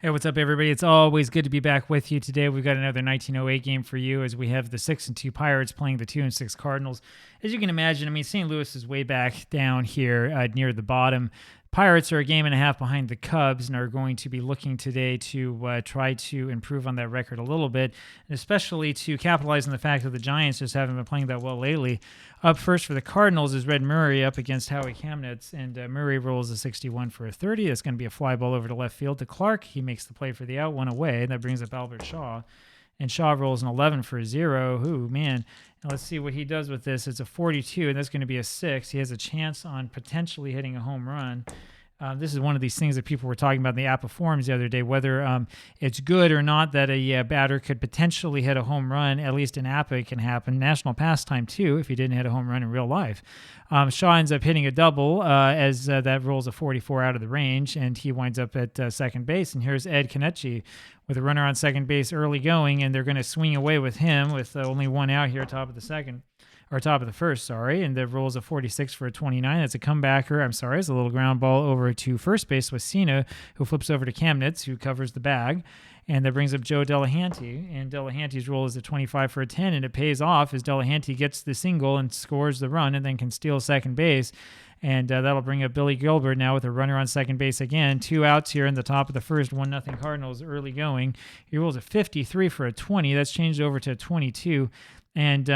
Hey, what's up, everybody? It's always good to be back with you. Today, we've got another 1908 game for you as we have the 6-2 Pirates playing the 2-6 Cardinals. As you can imagine, I mean, St. Louis is way back down here near the bottom. Pirates are a game and a half behind the Cubs and are going to be looking today to try to improve on that record a little bit, and especially to capitalize on the fact that the Giants just haven't been playing that well lately. Up first for the Cardinals is Red Murray up against Howie Kamnitz, and Murray rolls a 61 for a 30. That's going to be a fly ball over to left field to Clark. He makes the play for the out, one away, and that brings up Albert Shaw. And Shaw rolls an 11 for a 0. Ooh, man. Now let's see what he does with this. It's a 42, and that's going to be a 6. He has a chance on potentially hitting a home run. This is one of these things that people were talking about in the APBA forums the other day, whether it's good or not that a batter could potentially hit a home run. At least in APBA, it can happen. National pastime, too, if he didn't hit a home run in real life. Shaw ends up hitting a double as that rolls a 44 out of the range, and he winds up at second base. And here's Ed Kenichi with a runner on second base early going, and they're going to swing away with him with only one out here, top of the first, and that rolls a 46 for a 29. That's a comebacker. It's a little ground ball over to first base with Cena, who flips over to Kamnitz, who covers the bag. And that brings up Joe Delahanty, and Delahanty's roll is a 25 for a 10, and it pays off as Delahanty gets the single and scores the run and then can steal second base. And that'll bring up Billy Gilbert now with a runner on second base again. 2 outs here in the top of the first, 1-0 Cardinals early going. He rolls a 53 for a 20. That's changed over to a 22. And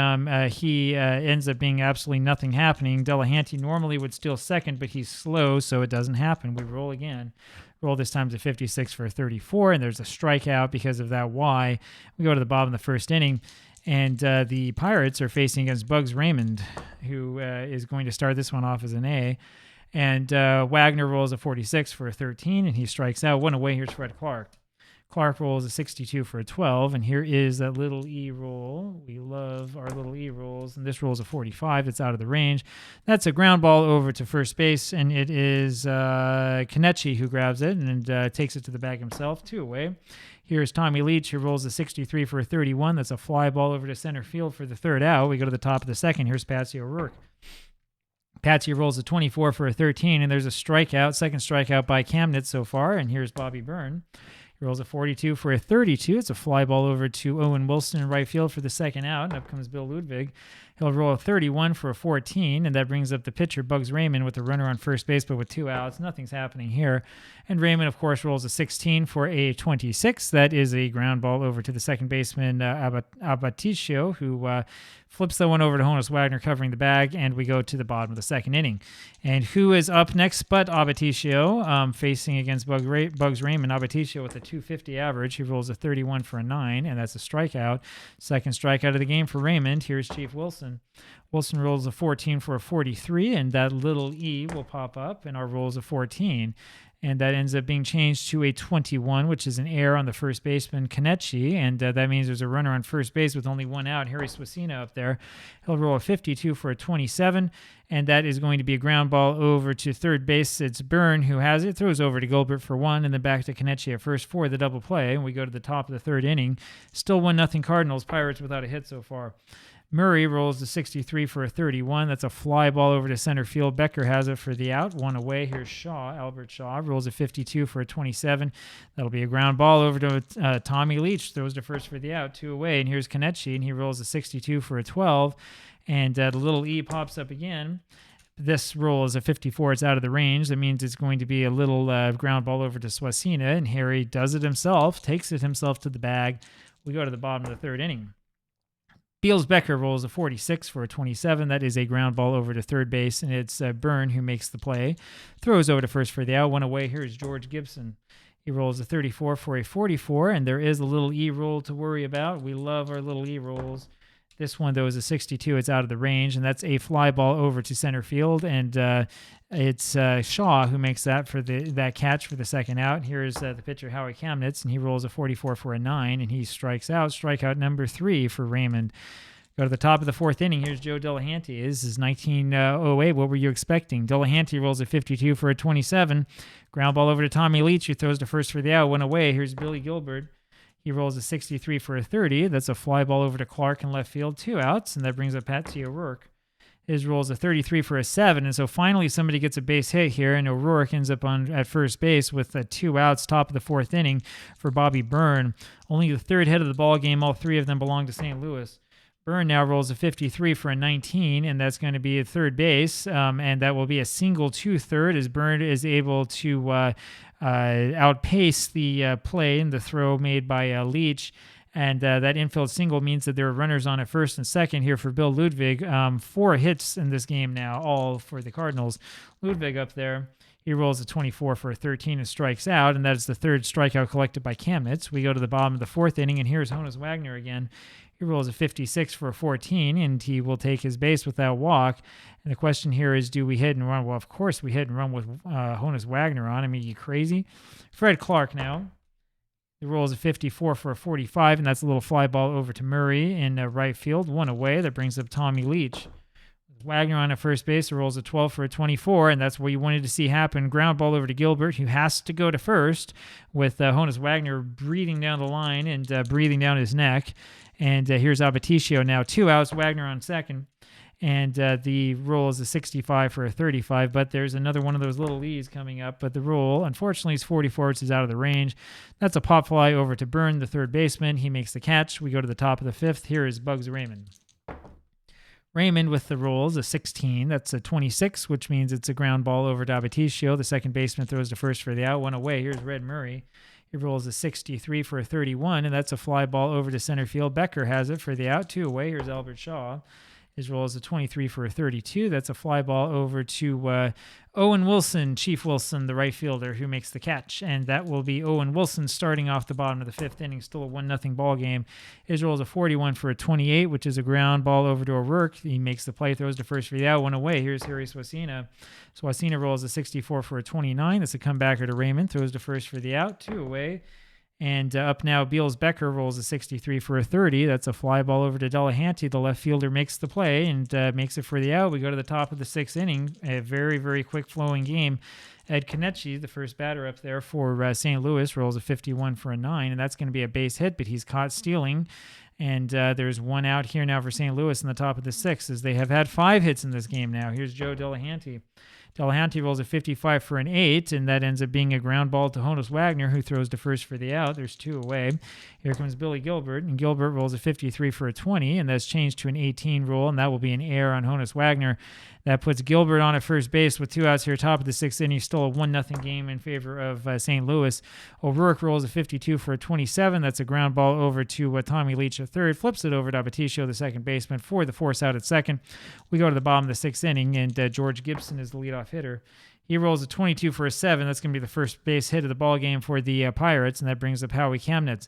he ends up being absolutely nothing happening. Delahanty normally would steal second, but he's slow, so it doesn't happen. We roll again. Roll this time to 56 for a 34, and there's a strikeout because of that Y. We go to the bottom of the first inning, and the Pirates are facing against Bugs Raymond, who is going to start this one off as an A. And Wagner rolls a 46 for a 13, and he strikes out. One away, here's Fred Clark. Clark rolls a 62 for a 12, and here is that little E roll. We love our little E rolls, and this rolls a 45. It's out of the range. That's a ground ball over to first base, and it is Kenichi who grabs it and takes it to the bag himself. 2 away. Here's Tommy Leach, who rolls a 63 for a 31. That's a fly ball over to center field for the third out. We go to the top of the second. Here's Patsy O'Rourke. Patsy rolls a 24 for a 13, and there's a strikeout, second strikeout by Kamnitz so far, and here's Bobby Byrne. He rolls a 42 for a 32. It's a fly ball over to Owen Wilson in right field for the second out, and up comes Bill Ludwig. He'll roll a 31 for a 14, and that brings up the pitcher, Bugs Raymond, with a runner on first base, but with 2 outs. Nothing's happening here. And Raymond, of course, rolls a 16 for a 26. That is a ground ball over to the second baseman, Abaticio, who flips that one over to Honus Wagner covering the bag, and we go to the bottom of the second inning. And who is up next but Abaticio, facing against Bugs Raymond. Abaticio with a 250 average. He rolls a 31 for a 9, and that's a strikeout. Second strikeout of the game for Raymond. Here's Chief Wilson. Wilson rolls a 14 for a 43, and that little E will pop up, and our roll is a 14. And that ends up being changed to a 21, which is an error on the first baseman, Kenichi. And that means there's a runner on first base with only 1 out, Harry Swasina up there. He'll roll a 52 for a 27, and that is going to be a ground ball over to third base. It's Byrne who has it, throws over to Gilbert for 1, and then back to Kenichi at first for the double play. And we go to the top of the third inning. Still 1-0 Cardinals, Pirates without a hit so far. Murray rolls the 63 for a 31. That's a fly ball over to center field. Becker has it for the out. 1 away. Here's Shaw. Albert Shaw rolls a 52 for a 27. That'll be a ground ball over to Tommy Leach. Throws to first for the out. 2 away. And here's Kenichi, and he rolls a 62 for a 12. And the little E pops up again. This roll is a 54. It's out of the range. That means it's going to be a little ground ball over to Swasina. And Harry does it himself, takes it himself to the bag. We go to the bottom of the third inning. Beals Becker rolls a 46 for a 27. That is a ground ball over to third base, and it's Byrne who makes the play. Throws over to first for the out. 1 away. Here's George Gibson. He rolls a 34 for a 44, and there is a little E roll to worry about. We love our little E rolls. This one, though, is a 62. It's out of the range, and that's a fly ball over to center field, and it's Shaw who makes that for that catch for the second out. Here's the pitcher, Howie Kamnitz, and he rolls a 44 for a 9, and he strikes out. Strikeout number 3 for Raymond. Go to the top of the fourth inning. Here's Joe Delahanty. This is 1908. What were you expecting? Delahanty rolls a 52 for a 27. Ground ball over to Tommy Leach, who throws to first for the out. 1 away. Here's Billy Gilbert. He rolls a 63 for a 30. That's a fly ball over to Clark in left field. 2 outs, and that brings up Patsy O'Rourke. His rolls a 33 for a 7, and so finally somebody gets a base hit here, and O'Rourke ends up at first base with 2 outs, top of the 4th inning for Bobby Byrne. Only the 3rd hit of the ball game. All 3 of them belong to St. Louis. Byrne now rolls a 53 for a 19, and that's going to be at third base, and that will be a single to third as Byrne is able to outpace the play and the throw made by Leach. And that infield single means that there are runners on at first and second here for Bill Ludwig. 4 hits in this game now, all for the Cardinals. Ludwig up there, he rolls a 24 for a 13 and strikes out, and that is the 3rd strikeout collected by Kamnitz. We go to the bottom of the 4th inning, and here's Honus Wagner again. He rolls a 56 for a 14, and he will take his base without walk. And the question here is, do we hit and run? Well, of course we hit and run with Honus Wagner on. I mean, you crazy? Fred Clark now. He rolls a 54 for a 45, and that's a little fly ball over to Murray in right field. 1 away. That brings up Tommy Leach. Wagner on at first base, he rolls a 12 for a 24, and that's what you wanted to see happen. Ground ball over to Gilbert, who has to go to first, with Honus Wagner breathing down the line and breathing down his neck. And here's Abaticio now. 2 outs, Wagner on second. And the roll is a 65 for a 35, but there's another one of those little E's coming up. But the roll, unfortunately, is 44, which is out of the range. That's a pop fly over to Byrne, the third baseman. He makes the catch. We go to the top of the 5th. Here is Bugs Raymond. Raymond with the rolls, a 16. That's a 26, which means it's a ground ball over to Abaticio. The second baseman throws to first for the out. 1 away. Here's Red Murray. He rolls a 63 for a 31, and that's a fly ball over to center field. Becker has it for the out. 2 away. Here's Albert Shaw. His roll is a 23 for a 32. That's a fly ball over to Owen Wilson, Chief Wilson, the right fielder, who makes the catch. And that will be Owen Wilson starting off the bottom of the 5th inning, still a 1-0 ball game. His roll is a 41 for a 28, which is a ground ball over to O'Rourke. He makes the play, throws to first for the out. 1 away. Here's Harry Swasina. Swasina rolls a 64 for a 29. That's a comebacker to Raymond, throws to first for the out. 2 away. And up now, Beals Becker rolls a 63 for a 30. That's a fly ball over to Delahanty. The left fielder makes the play and makes it for the out. We go to the top of the 6th inning. A very, very quick-flowing game. Ed Kenichi, the first batter up there for St. Louis, rolls a 51 for a 9, and that's going to be a base hit, but he's caught stealing. And there's 1 out here now for St. Louis in the top of the 6th, as they have had 5 hits in this game now. Here's Joe Delahanty. Delahanty rolls a 55 for an 8, and that ends up being a ground ball to Honus Wagner, who throws to first for the out. There's 2 away. Here comes Billy Gilbert, and Gilbert rolls a 53 for a 20, and that's changed to an 18 roll, and that will be an error on Honus Wagner. That puts Gilbert on at first base with 2 outs here, top of the 6th inning. Still a 1-0 game in favor of St. Louis. O'Rourke rolls a 52 for a 27. That's a ground ball over to Tommy Leach at third. Flips it over to Abaticio, the second baseman, for the force out at second. We go to the bottom of the 6th inning, and George Gibson is the leadoff hitter. He rolls a 22 for a 7. That's going to be the first base hit of the ball game for the Pirates, and that brings up Howie Kamnitz.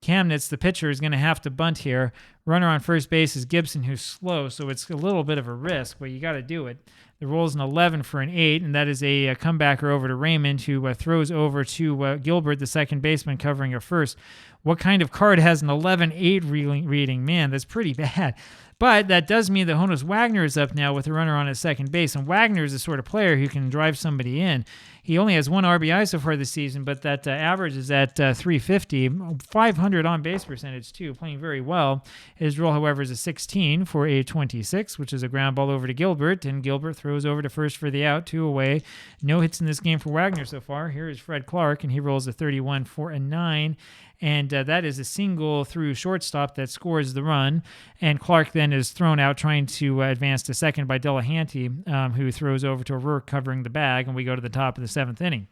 Kamnitz, the pitcher, is going to have to bunt here. Runner on first base is Gibson, who's slow, so it's a little bit of a risk, but you got to do it. The roll's an 11 for an 8, and that is a comebacker over to Raymond, who throws over to Gilbert, the second baseman, covering at first. What kind of card has an 11-8 reading? Man, that's pretty bad. But that does mean that Honus Wagner is up now with a runner on his second base, and Wagner is the sort of player who can drive somebody in. He only has 1 RBI so far this season, but that average is at 350, 500 on-base percentage too, playing very well. His roll, however, is a 16 for a 26, which is a ground ball over to Gilbert, and Gilbert throws over to first for the out, 2 away. No hits in this game for Wagner so far. Here is Fred Clark, and he rolls a 31 for a 9. And that is a single through shortstop that scores the run. And Clark then is thrown out trying to advance to second by Delahanty, who throws over to O'Rourke covering the bag. And we go to the top of the 7th inning.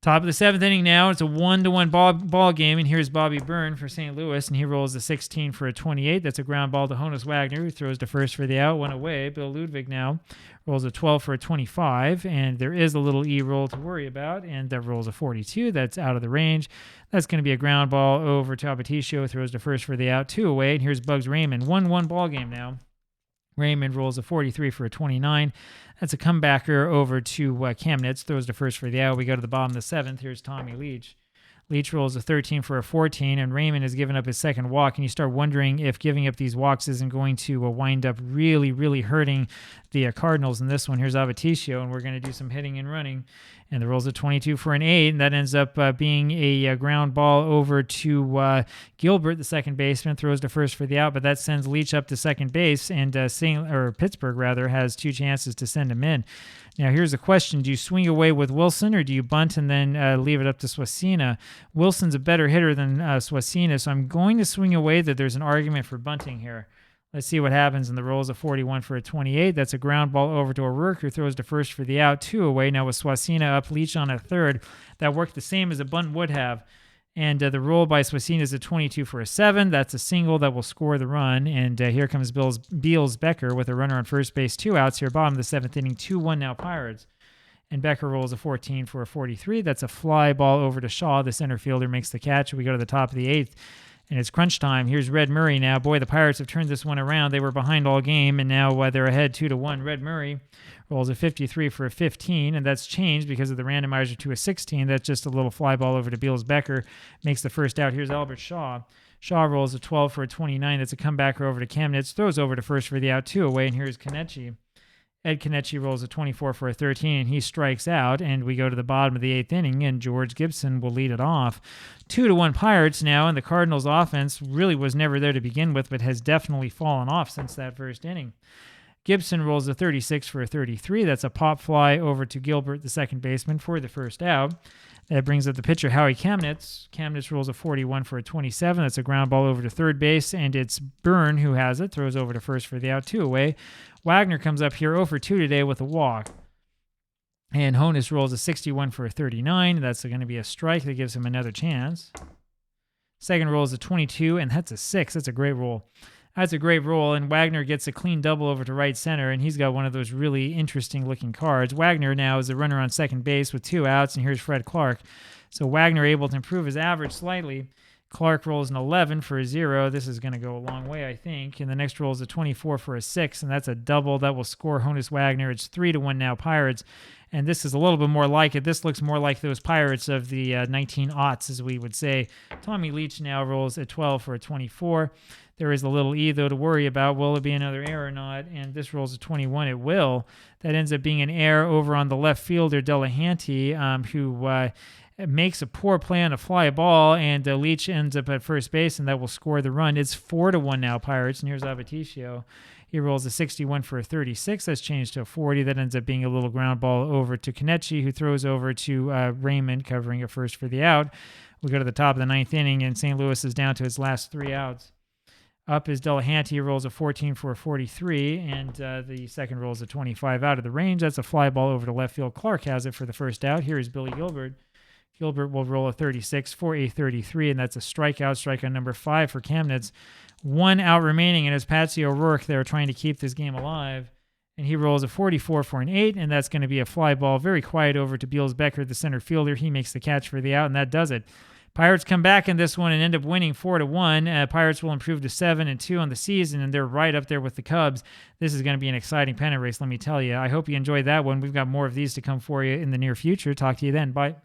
Top of the 7th inning now. It's a 1-1 ball game. And here's Bobby Byrne for St. Louis. And he rolls a 16 for a 28. That's a ground ball to Honus Wagner, who throws to first for the out. 1 away. Bill Ludwig now rolls a 12 for a 25. And there is a little E roll to worry about. And that rolls a 42. That's out of the range. That's going to be a ground ball over to Abaticio, throws to first for the out. 2 away. And here's Bugs Raymond. 1-1 ball game now. Raymond rolls a 43 for a 29. That's a comebacker over to Kamnitz, throws to first for the out. We go to the bottom of the 7th. Here's Tommy Leach. Leach rolls a 13 for a 14, and Raymond has given up his second walk, and you start wondering if giving up these walks isn't going to wind up really hurting the Cardinals in this one. Here's Avaticio, and we're going to do some hitting and running, and the rolls a 22 for an 8, and that ends up being a ground ball over to Gilbert, the second baseman, throws to first for the out, but that sends Leach up to second base, and Pittsburgh rather has 2 chances to send him in. Now, here's the question. Do you swing away with Wilson, or do you bunt and then leave it up to Swasina? Wilson's a better hitter than Swasina, so I'm going to swing away that there's an argument for bunting here. Let's see what happens. And the roll is a 41 for a 28. That's a ground ball over to O'Rourke, who throws to first for the out, 2 away. Now with Swasina up, Leach on a third. That worked the same as a bunt would have. And the roll by Swasina is a 22 for a 7. That's a single that will score the run. And here comes Beals Becker with a runner on first base, 2 outs here, bottom of the 7th inning, 2-1 now Pirates. And Becker rolls a 14 for a 43. That's a fly ball over to Shaw. The center fielder makes the catch. We go to the top of the 8th, and it's crunch time. Here's Red Murray now. Boy, the Pirates have turned this one around. They were behind all game, and now they're ahead 2-1. Red Murray rolls a 53 for a 15, and that's changed because of the randomizer to a 16. That's just a little fly ball over to Beals Becker. Makes the first out. Here's Albert Shaw. Shaw rolls a 12 for a 29. That's a comebacker over to Chemnitz. Throws over to first for the out, 2 away, and here's Kenichi. Ed Kenichi rolls a 24 for a 13, and he strikes out, and we go to the bottom of the 8th inning, and George Gibson will lead it off. 2-1 Pirates now, and the Cardinals' offense really was never there to begin with, but has definitely fallen off since that first inning. Gibson rolls a 36 for a 33. That's a pop fly over to Gilbert, the second baseman, for the first out. That brings up the pitcher, Howie Chemnitz. Chemnitz rolls a 41 for a 27. That's a ground ball over to third base, and it's Byrne who has it. Throws over to first for the out, 2 away. Wagner comes up here 0 for 2 today with a walk. And Honus rolls a 61 for a 39. That's going to be a strike that gives him another chance. Second roll is a 22, and that's a 6. That's a great roll. That's a great roll, and Wagner gets a clean double over to right center, and he's got one of those really interesting-looking cards. Wagner now is a runner on second base with 2 outs, and here's Fred Clark. So Wagner able to improve his average slightly. Clark rolls an 11 for a 0. This is going to go a long way, I think. And the next roll is a 24 for a 6, and that's a double that will score Honus Wagner. It's 3-1 now Pirates, and this is a little bit more like it. This looks more like those Pirates of the 19-aughts, as we would say. Tommy Leach now rolls a 12 for a 24. There is a little E, though, to worry about. Will it be another error or not? And this rolls a 21. It will. That ends up being an error over on the left fielder, Delahanty, who makes a poor play on a fly ball, and Leach ends up at first base, and that will score the run. It's 4-1 now, Pirates, and here's Avaticio. He rolls a 61 for a 36. That's changed to a 40. That ends up being a little ground ball over to Kenichi, who throws over to Raymond, covering a first for the out. We go to the top of the 9th inning, and St. Louis is down to its last 3 outs. Up is Delahanty. He rolls a 14 for a 43, and the second rolls a 25 out of the range. That's a fly ball over to left field. Clark has it for the first out. Here is Billy Gilbert. Gilbert will roll a 36 for a 33, and that's a strikeout number 5 for Chemnitz. 1 out remaining, and it's Patsy O'Rourke there trying to keep this game alive. And he rolls a 44 for an 8, and that's going to be a fly ball. Very quiet over to Beals Becker, the center fielder. He makes the catch for the out, and that does it. Pirates come back in this one and end up winning 4-1. Pirates will improve to 7-2 on the season, and they're right up there with the Cubs. This is going to be an exciting pennant race, let me tell you. I hope you enjoyed that one. We've got more of these to come for you in the near future. Talk to you then. Bye.